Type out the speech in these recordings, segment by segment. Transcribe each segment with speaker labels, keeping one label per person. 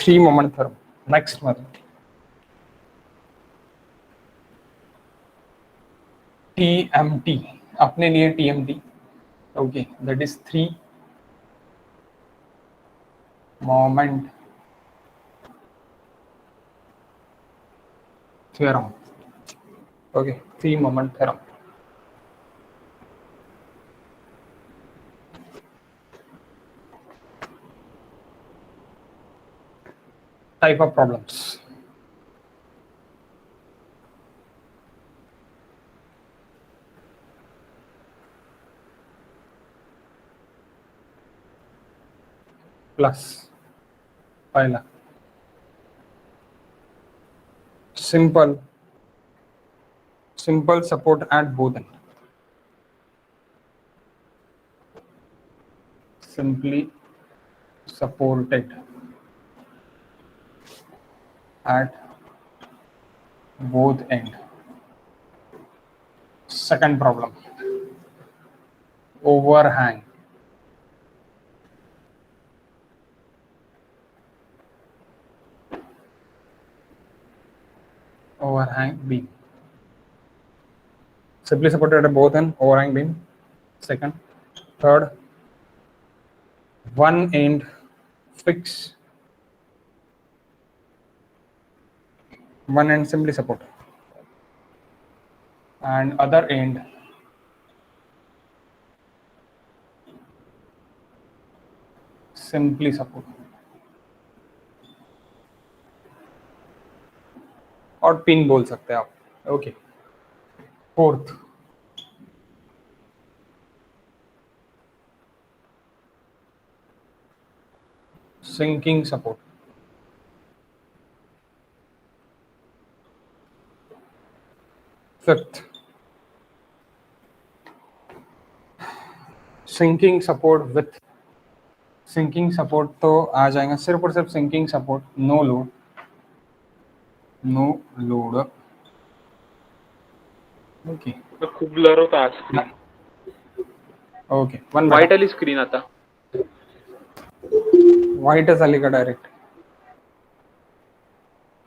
Speaker 1: 3 moment theorem. Next मतलब TMT अपने लिए TMT. Okay, that is 3 moment theorem. Okay, 3 moment theorem. Type of problems. Plus पहला simple support at both ends. Simply supported at both ends. Second problem, overhang. Overhang beam. Simply supported at both ends, overhang beam. Second. Third, one end fix. One end simply support. And other end simply support. और pin बोल सकते हैं आप. Okay. Fourth, sinking support. Fifth, sinking support with sinking support तो आ जाएगा सिर्फ और सिर्फ sinking support, no load. Okay.
Speaker 2: खूप ब्लर होता आज स्क्रीन.
Speaker 1: ओके. वन
Speaker 2: व्हाईट आली स्क्रीन आता.
Speaker 1: व्हाईटच आली का डायरेक्ट?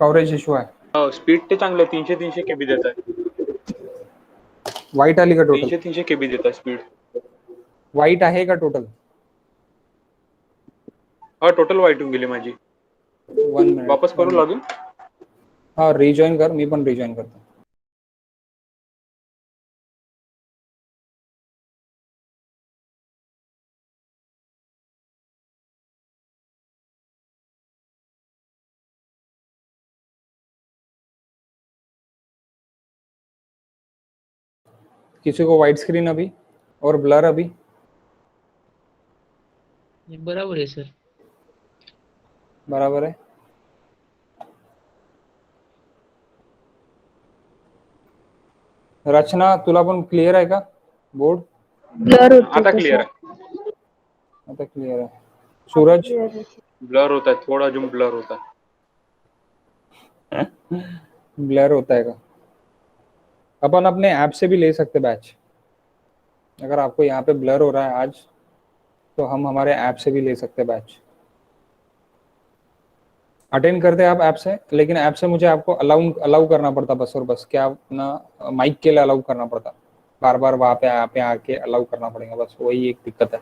Speaker 1: कव्हरेज इश्यू आहे.
Speaker 2: हो, स्पीड ते चांगलं 300 KB देत आहे.
Speaker 1: व्हाईट आली का टोटल?
Speaker 2: 300 KB देत आहे स्पीड.
Speaker 1: व्हाईट आहे का टोटल?
Speaker 2: हा, टोटल व्हाईट होऊन गेली माझी.
Speaker 1: 1 मिनिट.
Speaker 2: वापस करू लॉगिन.
Speaker 1: हा, रिजॉइन कर. मी पण रिजॉइन करतो. किसी को व्हाइट स्क्रीन अभी और ब्लर अभी?
Speaker 3: बराबर है सर.
Speaker 1: बराबर आहे. रचना, तुला पण क्लिअर आहे का बोर्ड?
Speaker 4: ब्लर होते.
Speaker 2: आता क्लिअर आहे.
Speaker 1: आता क्लिअर आहे. सूरज,
Speaker 2: ब्लर होता है, थोड़ा जो ब्लर होता है.
Speaker 1: ब्लर होता है का? अपन अपने ऐप से भी ले सकते बैच. अगर आपको यहाँ पे ब्लर हो रहा है आज, तो हम हमारे ऐप से भी ले सकते बैच. अटेंड करते आप ऐप से, लेकिन ऐप से मुझे आपको अलाउ करना पड़ता बस और बस. क्या अपना माइक के लिए अलाउ करना पड़ता, बार बार वहाँ पे आके अलाउ करना पड़ेगा. बस वही एक दिक्कत है.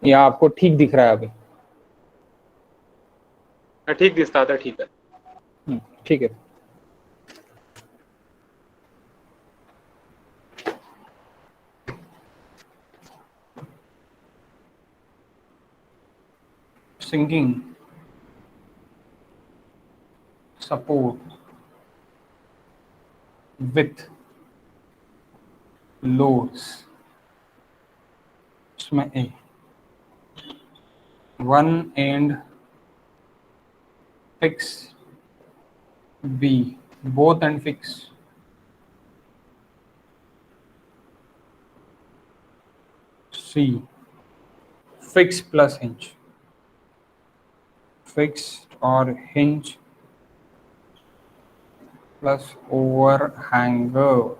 Speaker 1: यहाँ आपको ठीक दिख रहा है अभी?
Speaker 2: ठीक दिसता आता. ठीक है.
Speaker 1: ठीक है. Sinking support with loads. इसमें A, one end fix, B, both end fix, C, fix plus hinge, fixed और hinge प्लस ओवरहैंगर.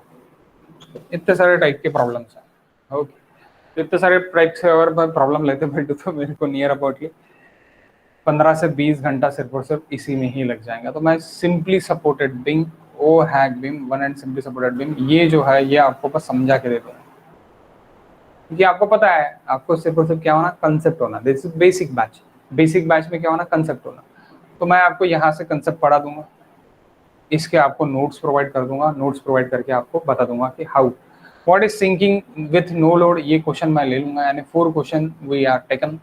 Speaker 1: इतने सारे टाइप के प्रॉब्लम्स हैं. ओके, इतने सारे टाइप से अगर मैं प्रॉब्लम लेते बैठूं तो मेरे को नियर अबाउटली 15 से 20 घंटा सिर्फ और सिर्फ इसी में ही लग जाएगा। तो मैं सिंपली सपोर्टेड बीम, ओ हैक beam, one end simply supported beam, ये जो है ये आपको बस समझा के देता हूँ, क्योंकि आपको पता है आपको सिर्फ और सिर्फ क्या होना, कंसेप्ट होना। This is basic batch, basic batch में क्या होना, कंसेप्ट होना। तो मैं आपको यहाँ से कंसेप्ट पढ़ा दूंगा, इसके आपको नोट्स प्रोवाइड कर दूंगा, नोट्स प्रोवाइड करके आपको बता दूंगा कि how what is sinking with no load, ये क्वेश्चन मैं ले लूंगा, यानी 4 क्वेश्चन वी आर टेकन।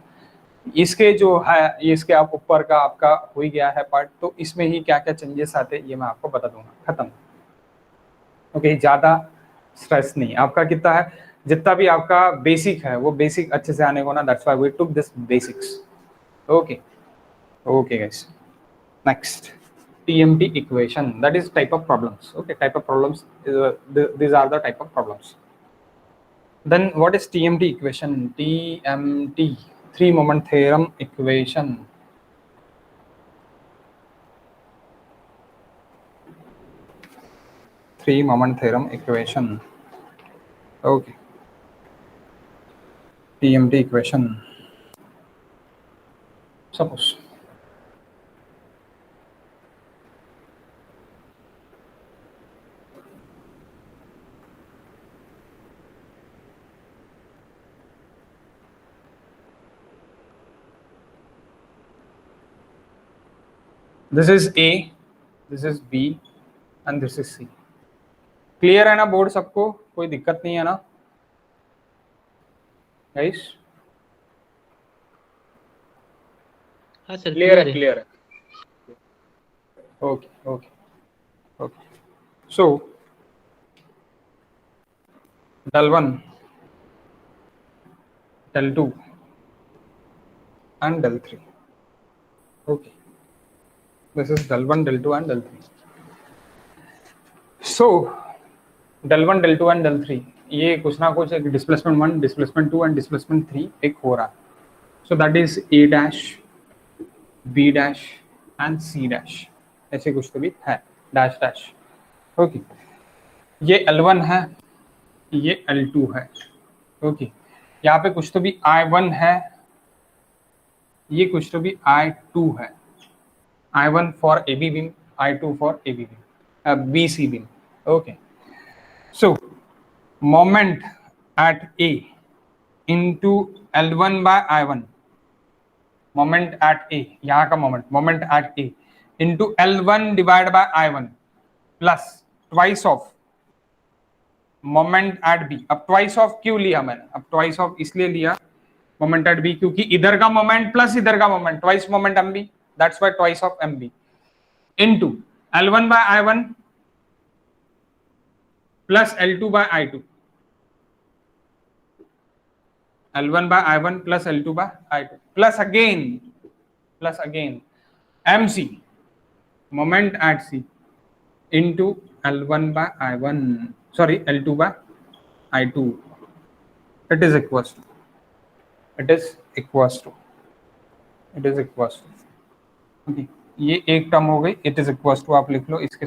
Speaker 1: इसके जो है इसके आप ऊपर का आपका हो ही गया है पार्ट, तो इसमें ही क्या क्या चेंजेस आते हैं ये मैं आपको बता दूंगा, खत्म। ओके, ज्यादा स्ट्रेस नहीं आपका, कितना है जितना भी आपका बेसिक है वो बेसिक अच्छे से आने को ना, that's why we took this basics. Okay okay guys, next TMT equation, that is type of problems. Okay, type of problems, these are the type of problems. Then what is TMT equation? TMT, three moment theorem equation. Three moment theorem equation. Okay, TMT equation. Suppose this is A, this is B and this is C. Clear है ना board सबको, कोई दिक्कत नहीं है ना guys?
Speaker 3: हाँ sir,
Speaker 2: clear है,
Speaker 3: है।
Speaker 2: क्लियर है।
Speaker 1: Okay, okay, okay. So del 1, del 2 and del 3. Okay, this is del 1, del 2 and del 3. So del 1, del 2 and del 3, ये कुछ ना कुछ एक डिस्प्लेसमेंट 1, डिस्प्लेसमेंट 2 एंड डिस्प्लेसमेंट 3 एक हो रहा है। So that is A dash, B dash and C dash, ऐसे कुछ तो भी है, डैश डैश। ओके, ये L1 है, ये L2 है। ओके, यहाँ पे कुछ तो भी I1 है, ये कुछ तो भी I2 है। I1 for AB beam, I2 for AB beam, BC beam. Okay, so moment at A into L1 by I1, moment at A, यहाँ का moment at A into L1 divide by I1 plus twice of moment at B। अब twice of क्यों लिया मैंने, अब twice of इसलिए लिया moment at B क्योंकि इधर का मोमेंट प्लस इधर का moment, twice moment MB, that's why twice of MB into L1 by I1 plus L2 by I2, L1 by I1 plus L2 by I2 plus again MC, moment at C, into L1 by I1, sorry L2 by I2. It is equals to okay, ये एक term हो गई, it is equals to, आप लिख लो इसके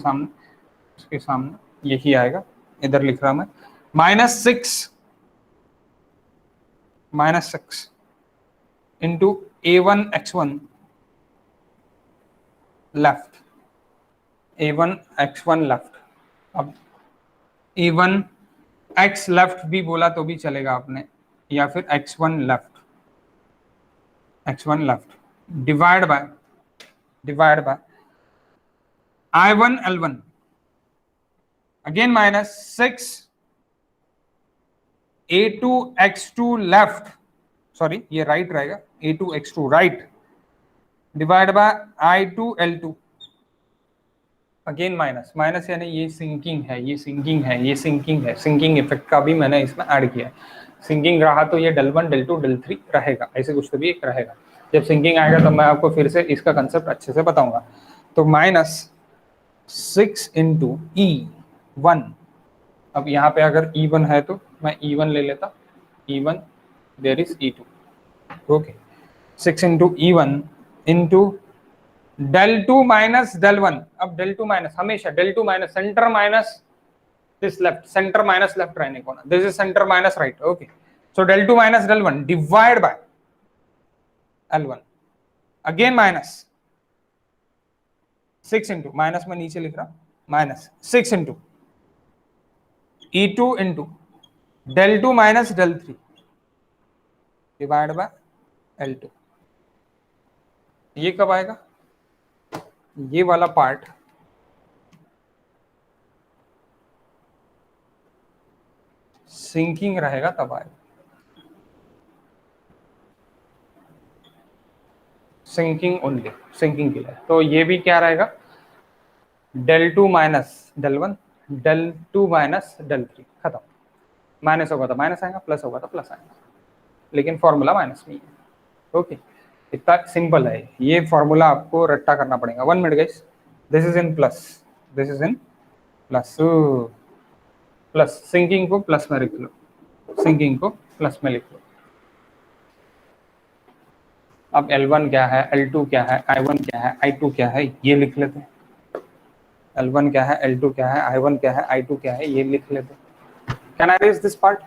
Speaker 1: सामने यही आएगा, इधर लिख रहा मैं -6 into A1 x1 left, A1 x1 left। अब A1 x लेफ्ट भी बोला तो भी चलेगा आपने, या फिर x1 left divide by I1 L1 again -6 A2 x2 left, sorry ये राइट रहेगा, A2 x2 right divide by I2 L2 again minus, यानी ये सिंकिंग इफेक्ट का भी मैंने इसमें ऐड किया है। सिंकिंग रहा तो ये del 1, del 2, del 3 रहेगा, ऐसे कुछ तो भी एक रहेगा। जब सिंकिंग आएगा तो मैं आपको फिर से इसका कंसेप्ट अच्छे से बताऊंगा। तो -6 into E1, अब यहाँ पे अगर E1 है तो मैं E1 ले लेता, E1 there is E2, okay 6 into E1 into del 2 minus del 1। अब del 2 माइनस, हमेशा del 2 minus centre minus this left, centre minus left रहने को ना, this is centre minus right. Okay, so del 2 minus del 1 divide bye L1 again minus 6 into, minus में नीचे लिख रहा minus 6 into E2 into del 2 minus del 3 divide by L2। ये कब आएगा? ये वाला पार्ट सिंकिंग रहेगा तब आएगा, सिंकिंग ओनली, सिंकिंग के लिए। तो ये भी क्या रहेगा? del 2 minus del 1 del 2 minus del 3, खत्म। माइनस होगा तो माइनस आएगा, प्लस होगा तो प्लस आएगा, लेकिन फॉर्मूला माइनस नहीं है। ओके, इतना सिंपल है। ये फॉर्मूला आपको रट्टा करना पड़ेगा। 1 minute guys, this is in plus, this is in plus, plus sinking को प्लस में लिख लो, सिंकिंग को प्लस में लिख लो। अब L1 क्या है, L2 क्या है, I1 क्या है, I2 क्या है, ये लिख लेते हैं। L1 क्या है, L2 क्या है, I1 क्या है, I2 क्या है, ये लिख लेते हैं। Can I raise this part?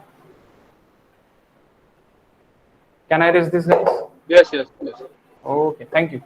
Speaker 1: Can I raise this guys?
Speaker 2: Yes, yes, yes.
Speaker 1: Okay, thank you.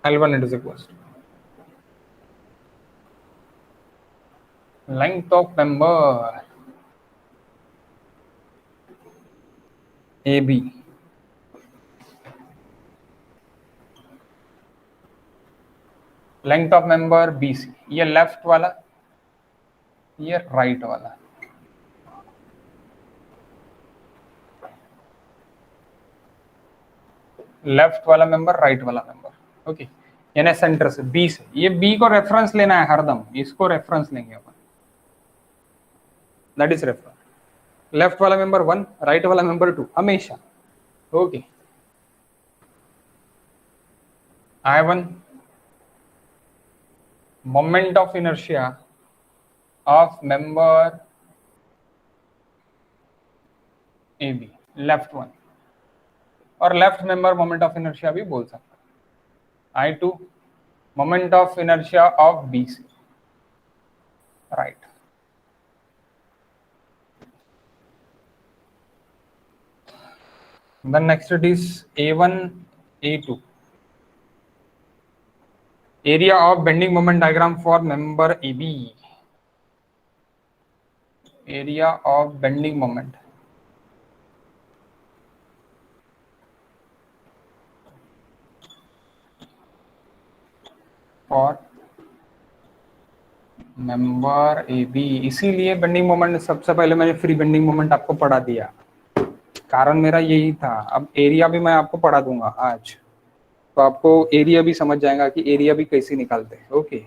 Speaker 1: L1 it is equals to length of member AB length of member BC, ये left वाला, ये right वाला। Left वाला member, right वाला member. Okay, यानी centre से B से, ये बी को रेफरेंस लेना है हरदम, इसको रेफरेंस लेंगे अपन, दैट इज रेफरेंस। लेफ्ट वाला मेंबर 1, राइट वाला मेंबर 2 हमेशा। Okay, I1 moment of inertia of member AB, left one, और left member moment of inertia भी बोल सकते हैं। I2 moment of inertia of BC, right. Then next it is A1, A2. Area of bending moment diagram for member AB. Area of bending moment for member AB। इसीलिए bending moment सबसे पहले मैंने free bending moment आपको पढ़ा दिया, कारण मेरा यही था। अब एरिया भी मैं आपको पढ़ा दूंगा आज, तो आपको एरिया भी समझ जाएगा कि एरिया भी कैसे निकालते हैं। Okay,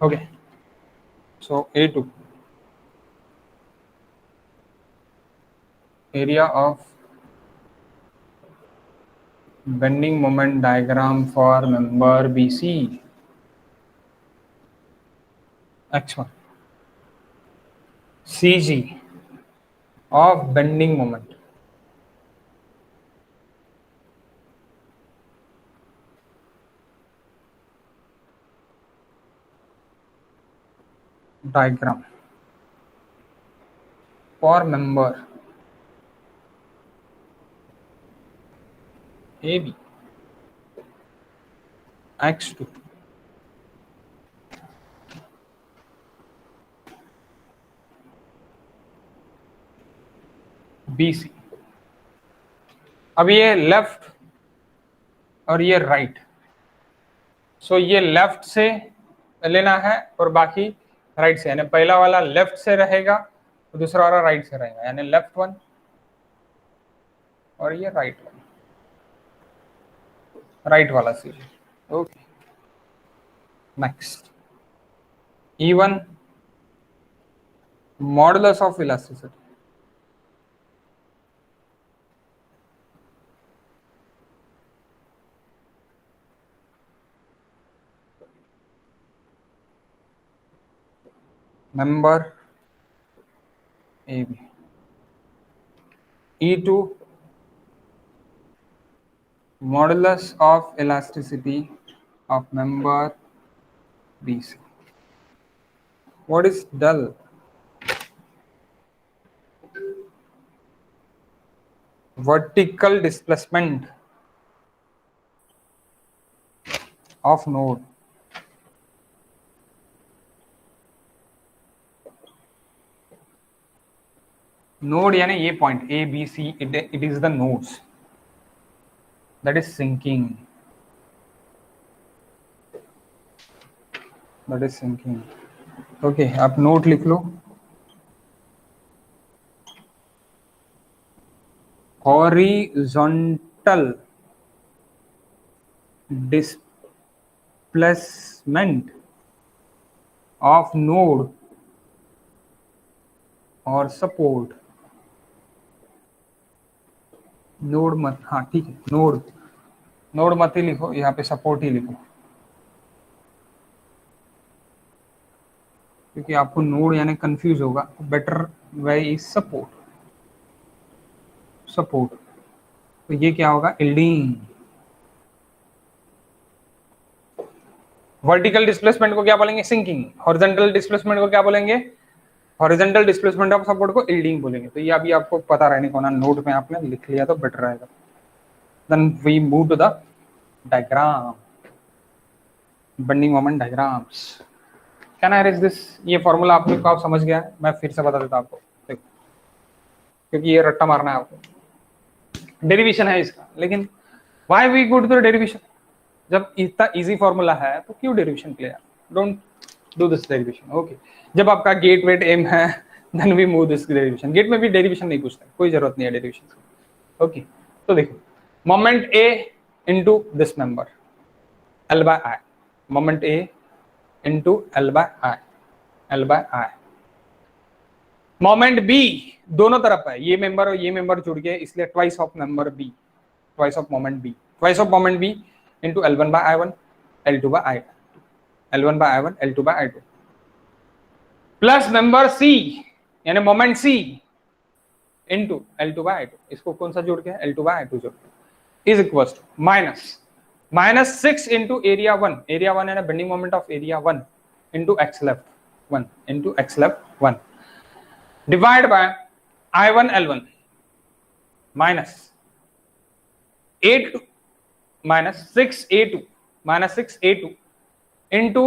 Speaker 1: okay, so A2 area of bending moment diagram for member BC, X1 CG of bending moment diagram for member AB, X2 BC। अब ये लेफ्ट और ये राइट, सो ये लेफ्ट से लेना है और बाकी राइट से, यानी पहला वाला लेफ्ट से रहेगा और दूसरा वाला राइट से रहेगा, यानी लेफ्ट वन और ये राइट वन, राइट वाला C. Okay, next E1 modulus of elasticity. member AB, E2 modulus of elasticity of member BC. What is del? Vertical displacement of node. Node यानी ये point A, B, C, it is the nodes that is sinking. That is sinking. Okay, आप note लिख लो। Horizontal displacement of node और support. Node मत, हाँ ठीक है, node मत ही लिखो, यहाँ पे सपोर्ट ही लिखो, क्योंकि आपको नोड यानी कंफ्यूज होगा। Better way is support. तो ये क्या होगा? इल्डिंग। वर्टिकल डिस्प्लेसमेंट को क्या बोलेंगे? सिंकिंग। हॉरिजॉन्टल डिस्प्लेसमेंट को क्या बोलेंगे? हॉरिजॉन्टल डिस्प्लेसमेंट ऑफ सपोर्ट को इल्डिंग बोलेंगे। तो ये अभी आपको पता रहने को ना, नोट में आपने लिख लिया तो बेटर रहेगा। Then we move to the diagram, bending moment diagrams. Can I arrange this? ये फॉर्मूला आप लोग को समझ गया है, मैं फिर से बता देता आपको, देखो, क्योंकि ये रट्टा मारना है आपको। डेरिवेशन है इसका, लेकिन why we go to the derivation? जब इतना इजी फॉर्मूला है तो क्यों डेरिवेशन के लिए? Don't do this derivation. Okay, जब आपका गेट वेट एम है then we move this derivation. Gate में भी डेरिवेशन नहीं पूछता, कोई जरूरत नहीं है डेरिवेशन की। ओके, तो देखो, moment A into this member L by I, moment A into L by I। Moment B दोनों तरफ है, ये मेंबर और ये मेंबर जुड़ गए, इसलिए twice of member B, twice of moment B, twice of moment B into L1 by I1, L2 by I2, L1 by I1, L2 by I2, plus member C यानी moment C into L2 by I2। इसको कौन सा जोड़ के? L2 by I2 जोड़ के, is equal to minus 6 into area 1, area 1 यानी bending moment of area 1 into X left 1 into X left 1 divide by I1 L1 minus 8 minus 6A2 into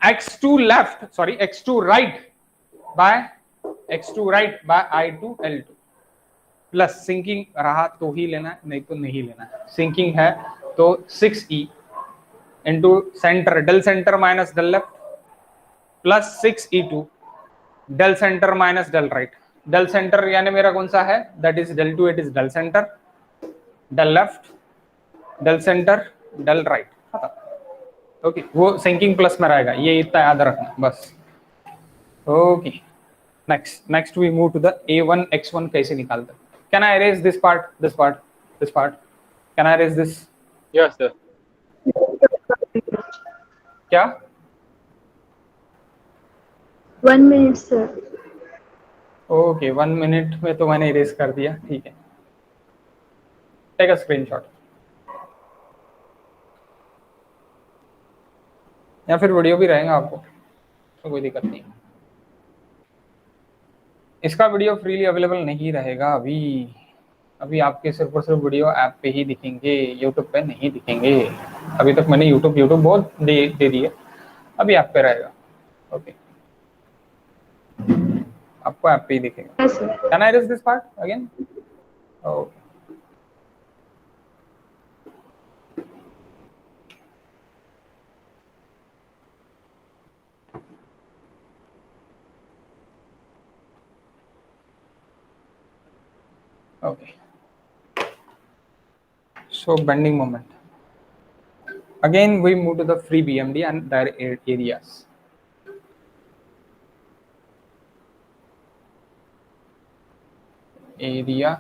Speaker 1: x2 left, sorry x2 right by I2 L2 plus sinking रहा तो ही लेना है, नहीं तो नहीं लेना है। सिंकिंग है तो 6E into centre, del centre minus del left plus 6E2 del centre minus del right. Del centre यानी मेरा कौन सा है? That is del two, it is del centre, del left, del centre, del right. Okay, वो sinking plus में रहेगा, ये इतना याद रखना बस। Okay, next we move to the A1 x1 कैसे निकालते हैं? Can I arrange this part? Can I arrange this?
Speaker 2: Yes sir.
Speaker 1: क्या?
Speaker 4: 1 minute सर।
Speaker 1: ओके, 1 मिनट में तो मैंने इरेज कर दिया, ठीक है। टेक अ स्क्रीनशॉट या फिर वीडियो भी रहेगा आपको, तो कोई दिक्कत नहीं। इसका वीडियो फ्रीली अवेलेबल नहीं रहेगा अभी आपके सिर्फ और सिर्फ वीडियो ऐप पे ही दिखेंगे, यूट्यूब पे नहीं दिखेंगे। अभी तक मैंने यूट्यूब बहुत दे दिए, अभी ऐप पे रहेगा। ओके, आपको ऐप पे ही दिखेगा।
Speaker 4: Yes, sir.
Speaker 1: Can I raise this part again? Okay, okay, so bending moment. Again we move to the free BMD and their areas. Area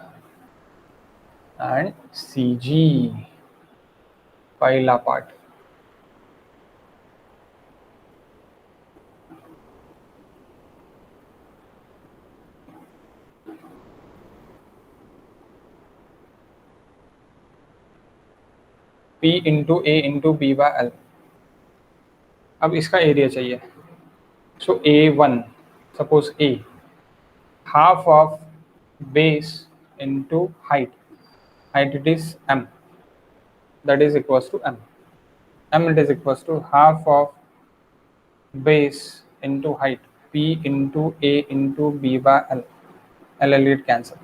Speaker 1: and CG, पहला part. P into A into B by L. अब इसका area चाहिए। सो A1, suppose A, half of base into height. Height it is M, that is equals to M. M it is equals to half of base into height, P into A into B by L. L it cancel.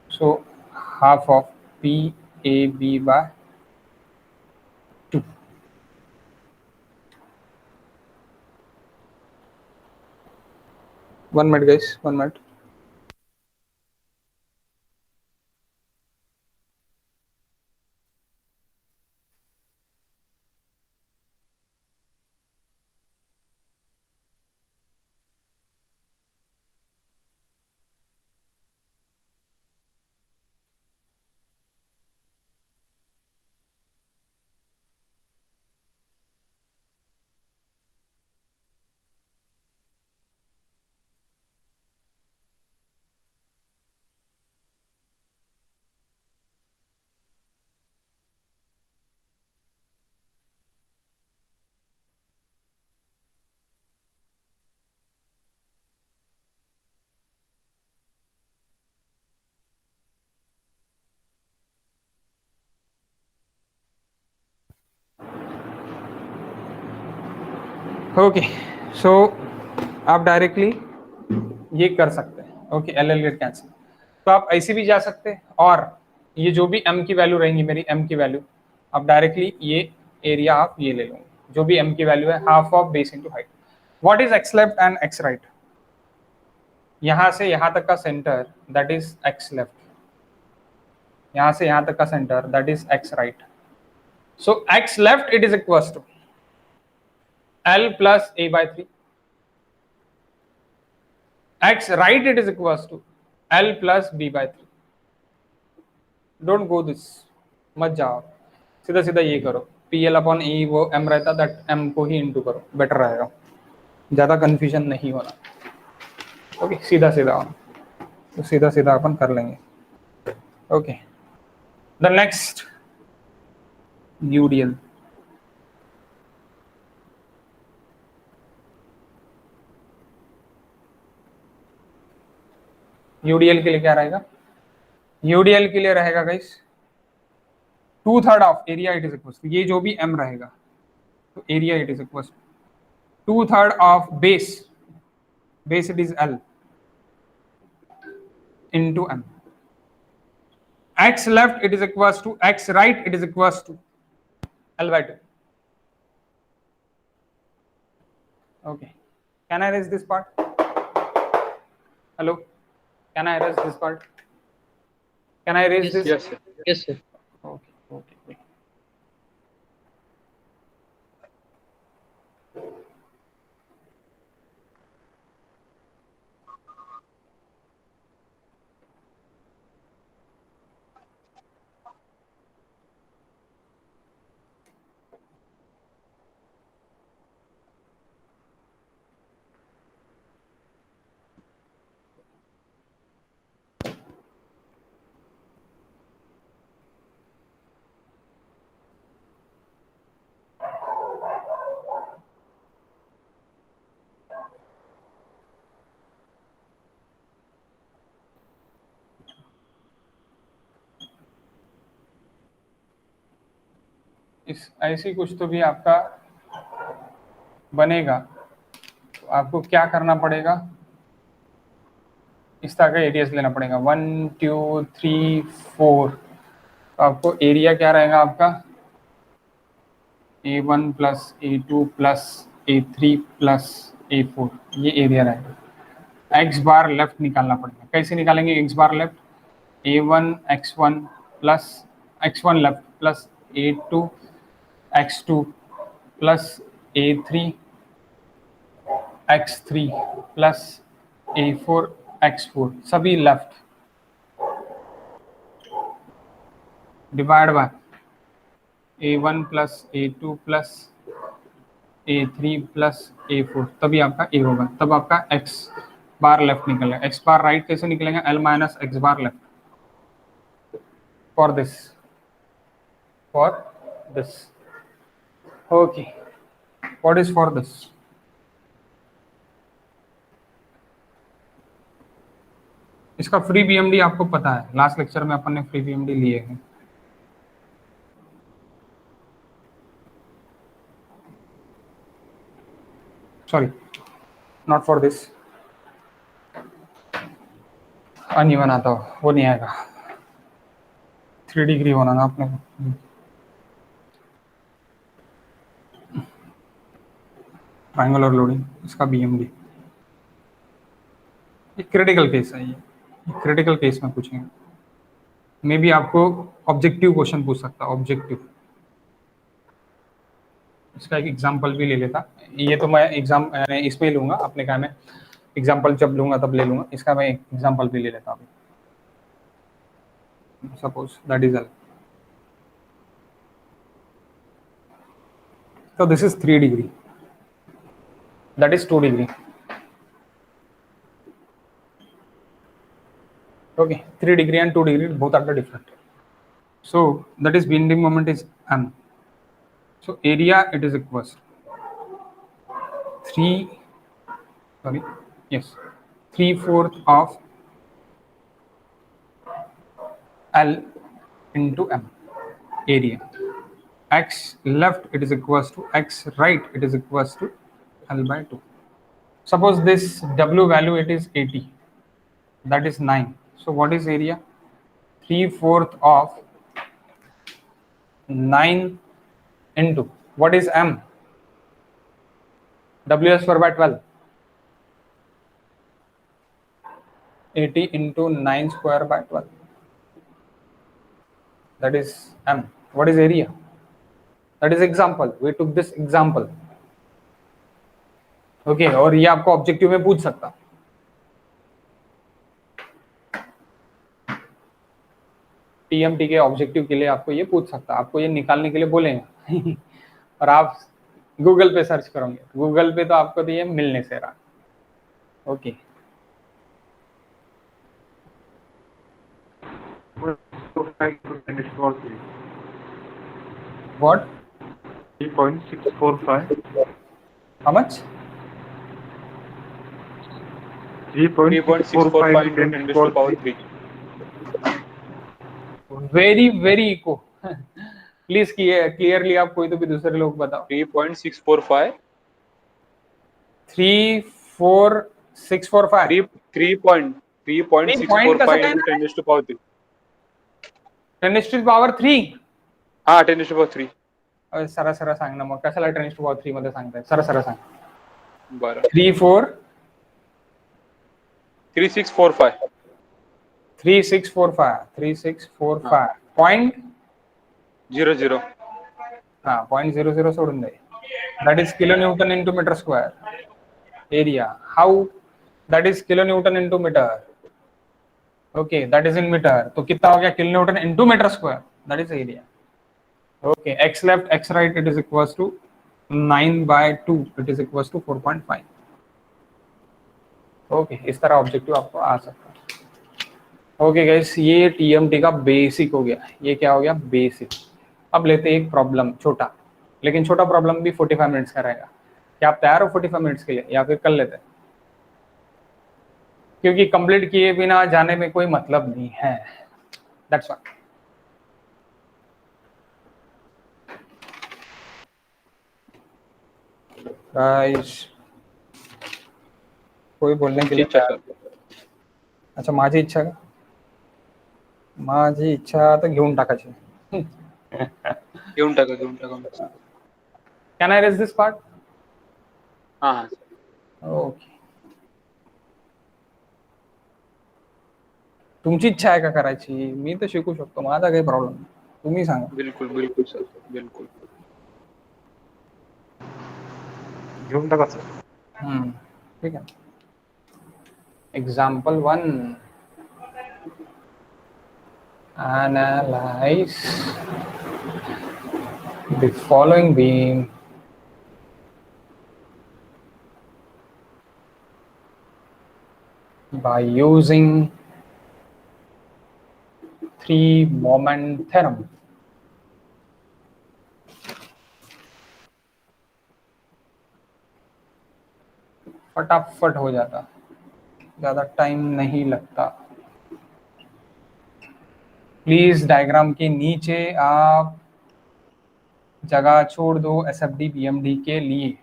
Speaker 1: So half of P A B by 2. One minute guys, 1 minute. Okay, सो आप directly ये कर सकते हैं। Okay, L L get cancel. तो आप ऐसे भी जा सकते हैं, और ये जो भी m की वैल्यू रहेंगी, मेरी m की वैल्यू, आप डायरेक्टली ये एरिया आप ये ले लोगे, जो भी m की वैल्यू है, half of base into height. What is x left and x right? यहां से यहां तक का centre that is x left, यहां से यहां तक का centre that is x right. So x left it is equals to L plus A by 3. X right it is equals to L plus B by 3. Don't go this, मत जाओ, सीधा सीधा ये करो, PL अपॉन E वो M रहता, that M को ही into करो, बेटर रहेगा, ज़्यादा कंफ्यूजन नहीं होना। ओके, सीधा सीधा होना, तो सीधा सीधा अपन कर लेंगे। Okay, the next UDL। UDL के लिए क्या रहेगा? UDL के लिए रहेगा guys 2/3 of area it is equal to, ये जो भी M रहेगा, तो area it is equal to 2/3 of base, base it is L into M. X left it is equals to X right it is equals to L by 2. Okay, can I erase this part? Hello, can I erase this part? Can I erase
Speaker 3: Yes,
Speaker 1: this?
Speaker 2: Yes, sir.
Speaker 3: Yes, sir.
Speaker 1: Okay, okay, okay. इस ऐसी कुछ तो भी आपका बनेगा, तो आपको क्या करना पड़ेगा? इस तरह का एरियाज लेना पड़ेगा 1 2 3 4। तो आपको एरिया क्या रहेगा आपका A1 plus A2 plus A3 plus A4, ये एरिया रहेगा। एक्स बार लेफ्ट निकालना पड़ेगा, कैसे निकालेंगे x bar left? A1 x1 plus x1 left plus A2 x2 plus A3 x3 plus A4 x4, सभी left, divide by A1 plus A2 plus A3 plus A4, तभी आपका A होगा। तब आपका x बार लेफ्ट निकलेगा। x bar right कैसे निकलेगा? L minus x bar left for this, okay. What is for this? इसका फ्री बीएमडी आपको पता है, लास्ट लेक्चर में अपन ने फ्री बीएमडी लिए हैं। सॉरी, नॉट फॉर दिस, नहीं बनाता हो, वो नहीं आएगा। 3 डिग्री होना ना अपने को। ट्रायंगल और लोडिंग, इसका बीएमडी एक क्रिटिकल केस है। ये क्रिटिकल केस में पूछेंगे, मे बी आपको ऑब्जेक्टिव क्वेश्चन पूछ सकता है। ऑब्जेक्टिव, इसका एक एग्जांपल भी ले लेता। ये तो मैं एग्जाम इसमें ही लूंगा, अपने काम में एग्जांपल जब लूंगा तब ले लूंगा। इसका मैं एक एग्जांपल भी ले लेता अभी। Suppose that is L, so this is 3 degree, that is 2 degree, okay. 3 degree and 2 degree both are different, so that is bending moment is m. So area it is equals 3/4 of L into m, area. X left it is equals to x right, it is equals to L by 2. Suppose this W value it is 80, that is 9. So what is area? 3/4 of 9 into what is M? W square by 12. 80 into 9 square by 12. That is M. What is area? That is example. We took this example. Okay, और ये आपको objective में पूछ सकता। TMT के objective के लिए आपको ये पूछ सकता, आपको ये निकालने के लिए बोलेंगे और आप गूगल पे सर्च करोगे, गूगल पे तो आपको तो ये मिलने से रहा। Okay, what?
Speaker 5: 3.645.
Speaker 1: How much?
Speaker 2: 3.645 into 10 to the power 3.
Speaker 1: Very echo please clearly आप कोई तो भी दूसरे लोग बताओ।
Speaker 2: 3.645.
Speaker 1: 3.645
Speaker 2: 3.645 into 10 to the power 3.
Speaker 1: 10 to the power 3.
Speaker 2: हा 10 to the power 3.
Speaker 1: सरळ सांग ना मग, कशाला 10 to the power 3 मध्ये सांगताय? सरळ सांग.
Speaker 2: बरं. 3645.
Speaker 1: 3645 पॉइंट
Speaker 2: 00.
Speaker 1: हा 0.00 सोडून दे. That is kilo newton into metre square area. How? That is kilo newton into metre. Okay, that is in metre, तो कितना हो गया? Kilo newton into metre square, that is area. Okay, x left x right it is equals to 9/2, it is equals to 4.5. Okay, इस तरह objective आपको आ सकता है. ओके गाइस, ये टीएमटी का बेसिक हो गया. ये क्या हो गया? बेसिक. अब लेते हैं एक प्रॉब्लम छोटा, लेकिन छोटा प्रॉब्लम भी 45 मिनट्स का रहेगा. क्या आप तैयार हो 45 मिनट्स के लिए, या फिर कर लेते हैं? क्योंकि कंप्लीट किए बिना जाने में कोई मतलब नहीं है. That's why. गाइस, कोई बोलने के लिए तैयार? अच्छा, माझी इच्छा का? माझी इच्छा तर घेऊन टाकायची.
Speaker 2: घेऊन टाका.
Speaker 1: Can I raise this part?
Speaker 2: हाँ.
Speaker 1: ओके. तुमची इच्छा आहे का करायची? मी तर शिकू शकतो, माझा काही प्रॉब्लेम नाही. तुम्ही सांगा.
Speaker 2: बिल्कुल सर, बिल्कुल.
Speaker 3: घेऊन टाका सर.
Speaker 1: ठीक आहे. Example 1. Analyze the following beam by using three moment theorem. फटाफट हो जाता, ज्यादा टाइम नहीं लगता. प्लीज डायग्राम के नीचे आप जगह छोड़ दो एसएफडी पीएमडी के लिए.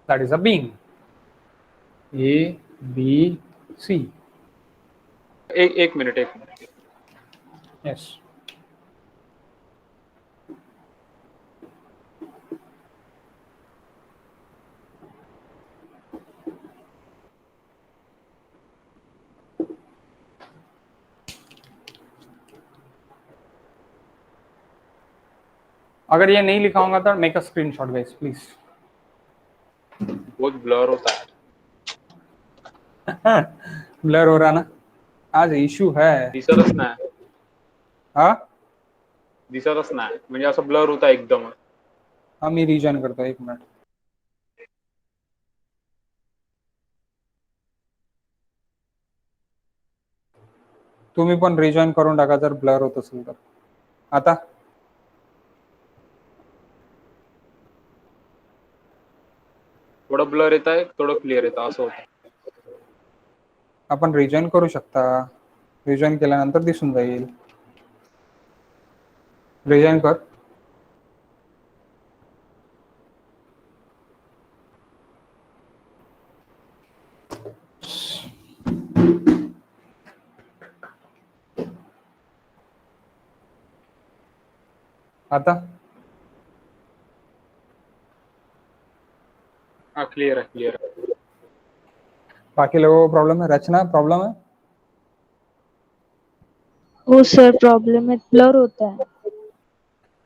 Speaker 1: That is a beam. A, B, C.
Speaker 2: एक मिनट.
Speaker 1: Yes. अगर ये नहीं लिखा होगा तो make a screenshot guys please.
Speaker 2: बहुत ब्लर होता है.
Speaker 1: ब्लर हो रहा ना, आज इश्यू है.
Speaker 2: दिसतच नाही.
Speaker 1: हा,
Speaker 2: म्हणजे असं ब्लर होता एकदम.
Speaker 1: हा मी रिजॉइन करतो, एक मिनिट. तुम्ही पण रिजॉइन करून टाका जर ब्लर होत असेल तर. आता
Speaker 2: थोडं ब्लर येत आहे, थोडं क्लिअर येतं, असं होतं.
Speaker 1: आपण रिजॉइन करू शकता. रिजॉइन केल्यानंतर दिसून जाईल. रिजॉइन कर. आता
Speaker 2: हाँ, क्लियर है.
Speaker 1: बाकी लोगों को प्रॉब्लम है? रचना प्रॉब्लम है?
Speaker 4: हो सर, प्रॉब्लेम है, ब्लर होता है.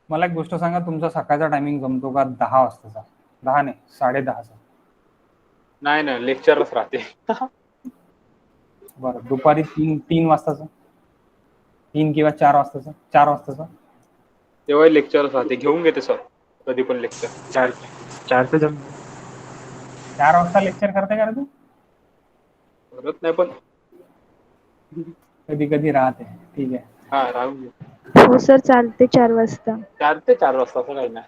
Speaker 1: मला एक गोष्ट सांगा, तुमचा सकाळचा टायमिंग जमतो का 10 वाजताचा? 10 नाही, 10:30चा.
Speaker 2: नाही लेक्चरच राहते.
Speaker 1: बरं, दुपारी 3 वाजताचा? 3 किंवा 4 वाजताचा? 4 वाजताचा?
Speaker 2: तेव्हा लेक्चरच राहते. घेऊन घेते सर कधी पण लेक्चर.
Speaker 3: 4 पे जम.
Speaker 1: 4 वाजता लेक्चर करते का रे तू?
Speaker 2: करत नाही पण
Speaker 1: कधी कधी राहते. ठीक आहे.
Speaker 2: हा, राहून घे.
Speaker 4: हो सर, चालते 4 वाजता.
Speaker 2: 4 ते 4 वाजता असं काही नाही.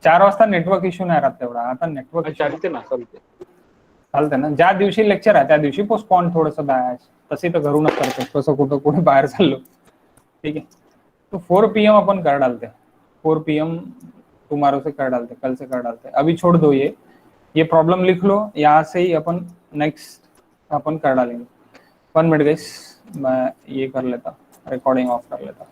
Speaker 1: 4 वाजता नेटवर्क इश्यू नाही राहत तेवढा. आता नेटवर्क इश्यू
Speaker 2: चालते ना,
Speaker 1: चालते ना. ज्या दिवशी लेक्चर आहे त्या दिवशी पोस्टपोन थोडंसं बॅच. तसे तर घरूनच करतो, तसं कुठे बाहेर चाललो. ठीक है, तो 4 PM अपन कर डालते हैं. 4 PM टुमारो से कर डालते, कल से कर डालते. अभी छोड़ दो ये प्रॉब्लम लिख लो. यहाँ से ही अपन नेक्स्ट अपन कर डालेंगे. 1 मिनट गाइस, मैं ये कर लेता, रिकॉर्डिंग ऑफ कर लेता.